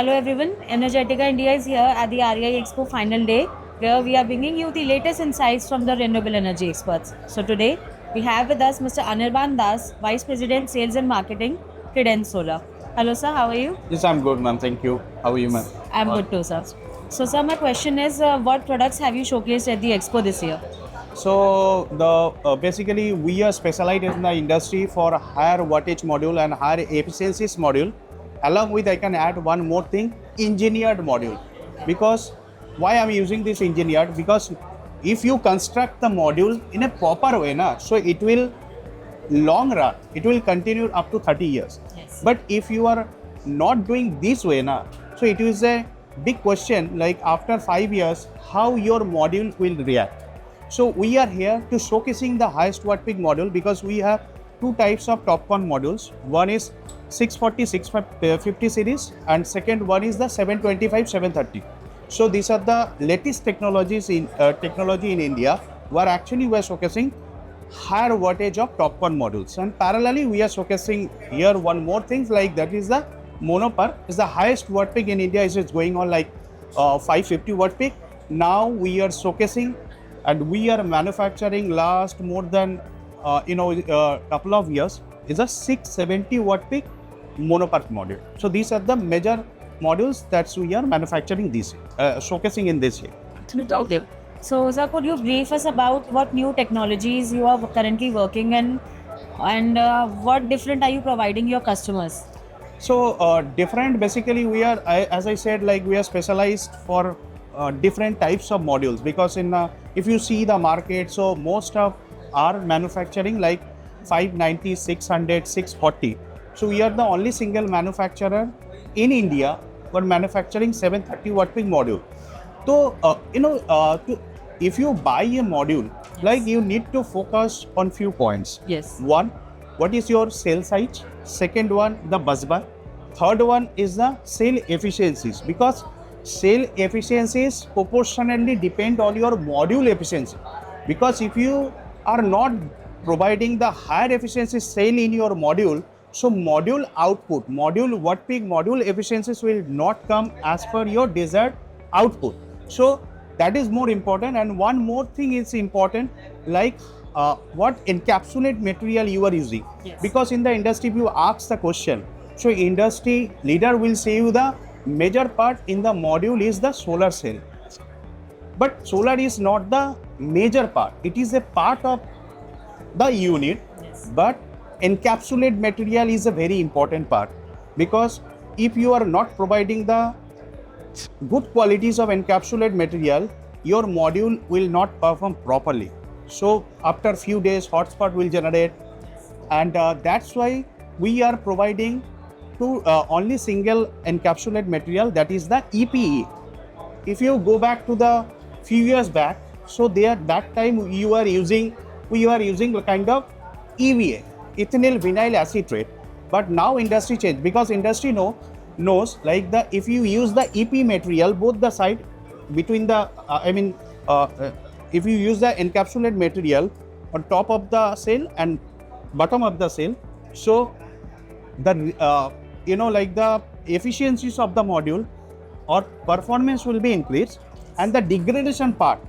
Hello everyone, Energetica India is here at the REI Expo final day where we are bringing you the latest insights from the renewable energy experts. So today we have with us Mr. Anirban Das, Vice President Sales and Marketing, Credence Solar. Hello sir, how are you? Yes, I'm good, ma'am. Thank you. How are you, ma'am? I'm good too sir. So sir, my question is what products have you showcased at the expo this year? So the basically we are specialized in the industry for higher wattage module and higher efficiencies module. Along with I can add one more thing, engineered module. Because why I'm using this engineered? Because if you construct the module in a proper way, so it will long run, it will continue up to 30 years. Yes. But if you are not doing this way, so it is a big question like after 5 years, how your module will react. So we are here to showcasing the highest watt peak module because we have two types of TOPCon modules. One is 640, 650 series and second one is the 725, 730. So these are the latest technologies in technology in India where actually we are showcasing higher wattage of TOPCon modules. And parallelly, we are showcasing here one more thing like that is the monopar is the highest watt peak in India. Is going on like 550 watt peak. Now we are showcasing and we are manufacturing last more than couple of years is a 670 watt peak monopar module. So these are the major modules that we are manufacturing this showcasing in this year. Okay. So sir, could you brief us about what new technologies you are currently working in and what different are you providing your customers? So different basically we are as I said like we are specialized for different types of modules because in if you see the market, so most of are manufacturing like 590, 600, 640. So we are the only single manufacturer in India for manufacturing 730 watt peak module. So if you buy a module, like you need to focus on few points. Yes. One, what is your cell size? Second one, the bus bar. Third one is the cell efficiencies because cell efficiencies proportionally depend on your module efficiency. Because if you are not providing the higher efficiency cell in your module, so module output, module watt peak module efficiencies will not come as per your desired output. So that is more important. And one more thing is important, like what encapsulate material you are using. Yes. Because in the industry, if you ask the question, so industry leader will say you the major part in the module is the solar cell. But solar is not the major part. It is a part of the unit. Yes. But encapsulate material is a very important part because if you are not providing the good qualities of encapsulate material, your module will not perform properly. So after few days, hotspot will generate, and that's why we are providing to only single encapsulate material, that is the EPE. If you go back to the few years back, so there that time we are using kind of EVA, ethynyl vinyl acetate. But now industry changed because industry knows like the if you use the EP material, both the side between the if you use the encapsulate material on top of the cell and bottom of the cell, so the like the efficiencies of the module or performance will be increased and the degradation part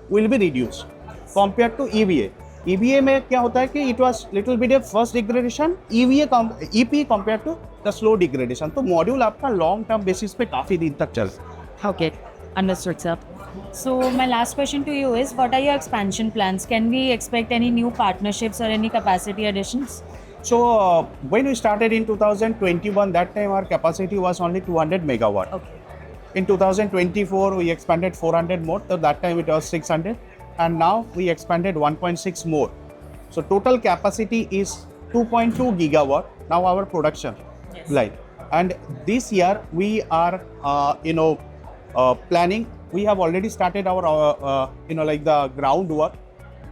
will be reduced compared to EVA. EVA में क्या होता है कि it was little bit of first degradation, EP compared to the slow degradation. तो module आपका long term basis पे काफी दिन तक चल. Okay, understood, sir. So my last question to you is, what are your expansion plans? Can we expect any new partnerships or any capacity additions? So when we started in 2021, that time our capacity was only 200 megawatt. Okay. In 2024, we expanded 400 more. So that time it was 600. And now we expanded 1.6 more. So total capacity is 2.2 gigawatt. Now our production line. And this year we are, planning. We have already started our, like the groundwork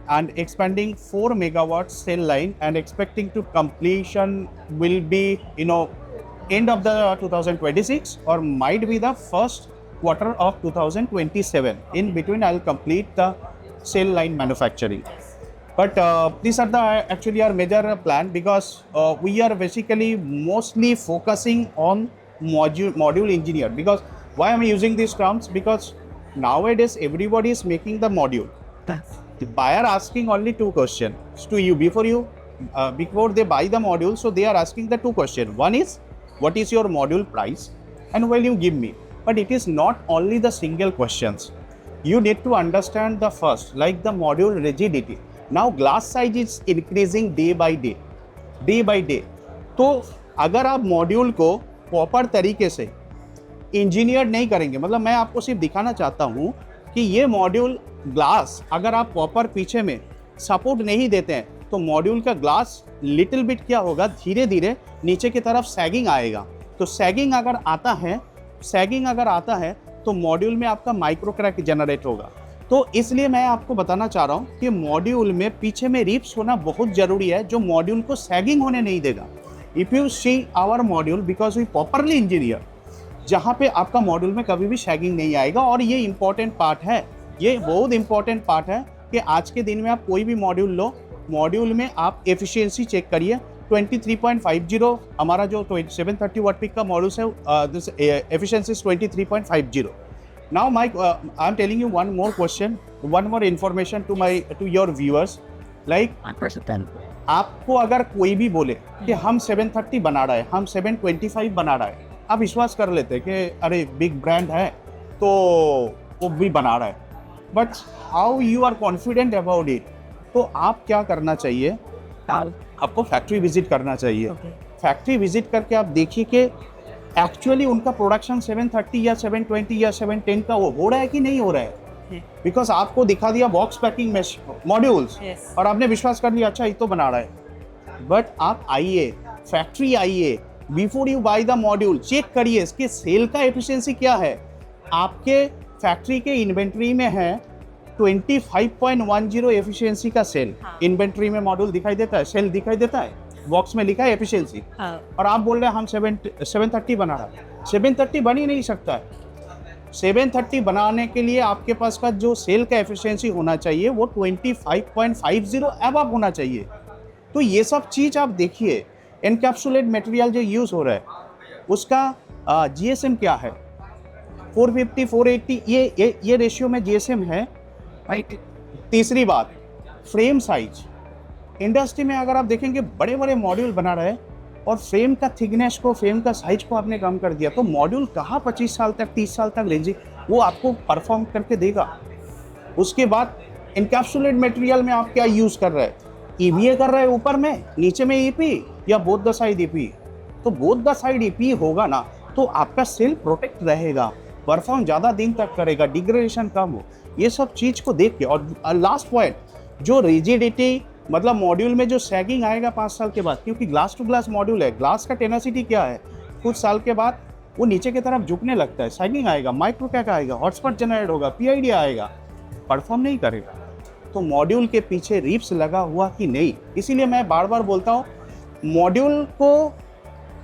and expanding 4 megawatt cell line and expecting to completion will be, end of the 2026 or might be the first quarter of 2027. In between, I'll complete the cell line manufacturing. But these are the actually our major plan because we are basically mostly focusing on module engineer. Because why am I using these terms? Because nowadays everybody is making the module. The buyer asking only two questions to you before they buy the module. So they are asking the two questions. One is, what is your module price, and will you give me? But it is not only the single questions. You need to understand the first, like the module rigidity. Now glass size is increasing day by day. तो अगर आप module को proper तरीके से engineer नहीं करेंगे, मतलब मैं आपको सिर्फ दिखाना चाहता हूँ कि ये मॉड्यूल ग्लास अगर आप प्रॉपर पीछे में सपोर्ट नहीं देते हैं तो मॉड्यूल का ग्लास लिटिल बिट क्या होगा, धीरे धीरे नीचे की तरफ सैगिंग आएगा. तो सैगिंग अगर आता है तो मॉड्यूल में आपका माइक्रो क्रैक जनरेट होगा. तो इसलिए मैं आपको बताना चाह रहा हूँ कि मॉड्यूल में पीछे में रिप्स होना बहुत ज़रूरी है, जो मॉड्यूल को सैगिंग होने नहीं देगा. If you see our module, because we properly engineer, जहाँ पे आपका मॉड्यूल में कभी भी सैगिंग नहीं आएगा. और ये इंपॉर्टेंट पार्ट है, ये बहुत इंपॉर्टेंट पार्ट है कि आज के दिन में आप कोई भी मॉड्यूल लो, मॉड्यूल में आप एफिशिएंसी चेक करिए. 23.50 हमारा जो 730 वाट पीक का मॉड्यूल है, this efficiency is 23.50. Now, I'm telling you one more question, one more information to your viewers. Like, आपको अगर कोई भी बोले कि हम 730 बना रहा है, हम 725 बना रहा है, आप विश्वास कर लेते हैं कि अरे बिग ब्रांड है तो वो भी बना रहा है. But how you are confident about it? तो आप क्या करना चाहिए, आपको फैक्ट्री विजिट करना चाहिए. फैक्ट्री विजिट करके आप देखिए कि एक्चुअली उनका प्रोडक्शन 730 या 720 या 710 का वो हो रहा है कि नहीं हो रहा है. बिकॉज आपको दिखा दिया बॉक्स पैकिंग मॉड्यूल्स और आपने विश्वास कर लिया अच्छा ये तो बना रहा है. बट आप आइए, फैक्ट्री आइए, before you buy the module check करिए इसके सेल का एफिशिएंसी क्या है. आपके फैक्ट्री के इन्वेंट्री में है 25.10 एफिशिएंसी का सेल. इन्वेंट्री में मॉड्यूल दिखाई देता है, सेल दिखाई देता है, बॉक्स में लिखा है एफिशिएंसी. और आप बोल रहे हैं हम 730 बना रहा है. 730 बन ही नहीं सकता है. 730 बनाने के लिए आपके पास का जो सेल का एफिशिएंसी होना चाहिए वो 25.50 अबव होना चाहिए. तो ये सब चीज़ आप देखिए. एनकैप्सुलेट मटेरियल जो यूज़ हो रहा है उसका जीएसएम क्या है, 450 480 ये रेशियो में जीएसएम है. तीसरी बात, फ्रेम साइज. इंडस्ट्री में अगर आप देखेंगे बड़े बड़े मॉड्यूल बना रहे हैं और फ्रेम का थिकनेस को, फ्रेम का साइज को आपने कम कर दिया तो मॉड्यूल कहाँ 25 साल तक 30 साल तक रेंजिंग वो आपको परफॉर्म करके देगा. उसके बाद इनकैप्सुलेट मटेरियल में आप क्या यूज़ कर रहे हैं, ईवीए कर रहे हैं ऊपर में, नीचे में ईपी या बोथ द साइड ईपी. तो बोथ द साइड ईपी होगा ना तो आपका सेल प्रोटेक्ट रहेगा, परफॉर्म ज़्यादा दिन तक करेगा, डिग्रेडेशन कम हो. ये सब चीज़ को देख के. और लास्ट पॉइंट, जो रिजिडिटी, मतलब मॉड्यूल में जो सैगिंग आएगा 5 साल के बाद, क्योंकि ग्लास टू ग्लास मॉड्यूल है, ग्लास का टेनासिटी क्या है, कुछ साल के बाद वो नीचे की तरफ झुकने लगता है, सैगिंग आएगा, माइक्रो क्रैक आएगा, हॉटस्पॉट जनरेट होगा, पीआईडी आएगा, परफॉर्म नहीं करेगा. तो मॉड्यूल के पीछे रिप्स लगा हुआ कि नहीं. इसीलिए मैं बार बार बोलता हूँ मॉड्यूल को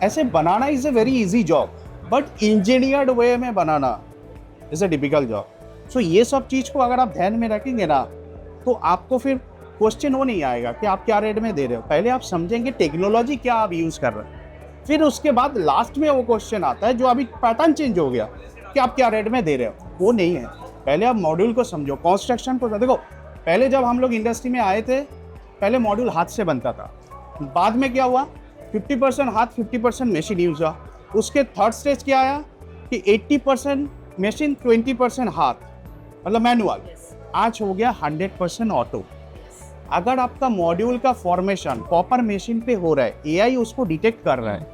ऐसे बनाना is a very easy job, but engineered way में बनाना is a difficult job. So ये सब चीज़ को अगर आप ध्यान में रखेंगे ना तो आपको फिर क्वेश्चन वो नहीं आएगा कि आप क्या रेट में दे रहे हो. पहले आप समझेंगे टेक्नोलॉजी क्या आप यूज़ कर रहे हैं, फिर उसके बाद लास्ट में वो क्वेश्चन आता है जो अभी पैटर्न चेंज हो गया कि आप क्या रेट में दे रहे हो. वो नहीं है. पहले आप मॉड्यूल को समझो, कंस्ट्रक्शन को. देखो पहले जब हम लोग इंडस्ट्री में आए थे, पहले मॉड्यूल हाथ से बनता था. बाद में क्या हुआ, 50% हाथ 50% मशीन यूज हुआ. उसके थर्ड स्टेज क्या आया कि 80% मशीन 20% हाथ, मतलब मैनुअल. आज हो गया 100% ऑटो. अगर आपका मॉड्यूल का फॉर्मेशन प्रॉपर मशीन पे हो रहा है, एआई उसको डिटेक्ट कर रहा है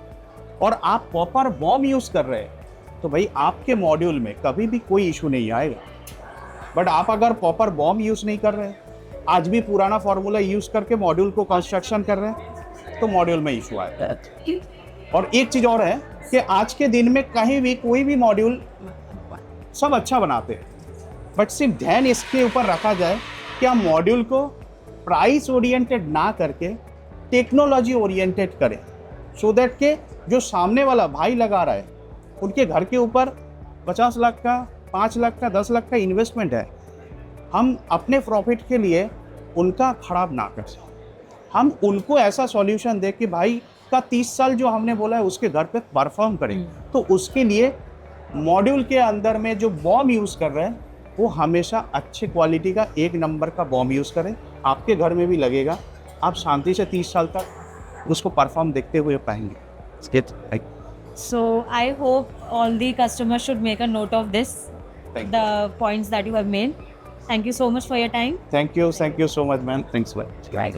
और आप प्रॉपर बॉम यूज़ कर रहे हैं तो भाई आपके मॉड्यूल में कभी भी कोई इशू नहीं आएगा. बट आप अगर प्रॉपर बॉम यूज़ नहीं कर रहे, आज भी पुराना फार्मूला यूज़ करके मॉड्यूल को कंस्ट्रक्शन कर रहे हैं तो मॉड्यूल में इशू आएगा. और एक चीज़ और है कि आज के दिन में कहीं भी कोई भी मॉड्यूल सब अच्छा बनाते हैं, बट सिर्फ ध्यान इसके ऊपर रखा जाए कि हम मॉड्यूल को प्राइस ओरिएंटेड ना करके टेक्नोलॉजी ओरिएंटेड करें, सो दैट के जो सामने वाला भाई लगा रहा है उनके घर के ऊपर 50 लाख का, 5 लाख का, 10 लाख का इन्वेस्टमेंट है, हम अपने प्रॉफिट के लिए उनका खराब ना कर सकें. हम उनको ऐसा सॉल्यूशन दे कि भाई का 30 साल जो हमने बोला है उसके घर पे परफॉर्म करें, तो उसके लिए मॉड्यूल के अंदर में जो बॉम यूज़ कर रहे हैं वो हमेशा अच्छे क्वालिटी का 1 नंबर का बॉम यूज़ करें, आपके घर में भी लगेगा, आप शांति से 30 साल तक उसको परफॉर्म देखते हुए पाएंगे। So I hope all the customers should make a note of this, Thank you. the points that you have made. Thank you so much for your time. Thank you so much, man. Thanks, bye.